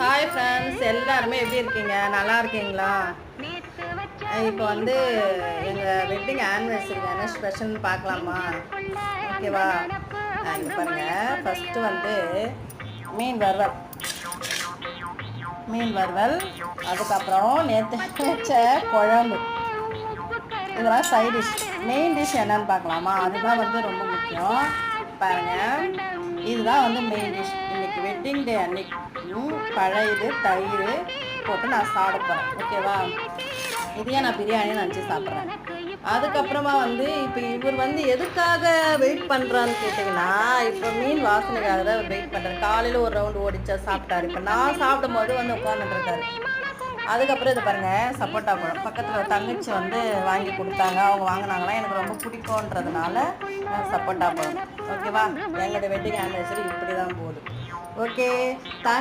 Hi friends, எல்லாருமே எப்படி இருக்கீங்க? நல்லா இருக்கீங்களா? இப்போ வந்து எங்கள் வெட்டிங் ஆனிவர்சரி என்ன ஸ்பெஷல்னு பார்க்கலாமா? ஓகேவா? இங்கே பாருங்கள், ஃபஸ்ட்டு வந்து மீன் வறுவல், அதுக்கப்புறம் நேற்று வச்ச குழம்பு, இதெல்லாம் சைட் டிஷ். மெயின் டிஷ் என்னன்னு பார்க்கலாமா? அதுதான் வந்து ரொம்ப முக்கியம். பாருங்கள், இதுதான் வந்து மெயின் டிஷ். இன்றைக்கி வெட்டிங் டே அன்னைக்கு பழையது தயிர் போட்டு நான் சாப்பிட போகிறேன். ஓகேவா? இதையே நான் பிரியாணி நினச்சி சாப்பிட்றேன். அதுக்கப்புறமா வந்து இப்போ இவர் வந்து எதுக்காக வெயிட் பண்ணுறான்னு கேட்டிங்கன்னா, இப்போ மீன் வாசனைக்காக தான் அவர் வெயிட் பண்ணுறாரு. காலையில் ஒரு ரவுண்டு ஓடிச்சா சாப்பிட்டாரு. இப்போ நான் சாப்பிடும் போது வந்து உட்காந்துட்டுருக்காரு. அதுக்கப்புறம் இது பாருங்கள், சப்போட்டா பழம் பக்கத்தில் தங்கச்சி வந்து வாங்கி கொடுத்தாங்க. அவங்க வாங்கினாங்கன்னா எனக்கு ரொம்ப பிடிக்கும்ன்றதுனால சப்போட்டா பழம். ஓகேவா? எங்களோட வெட்டிங் ஆனிவர்சரி இப்படி தான் போகுது. Okay, thanks.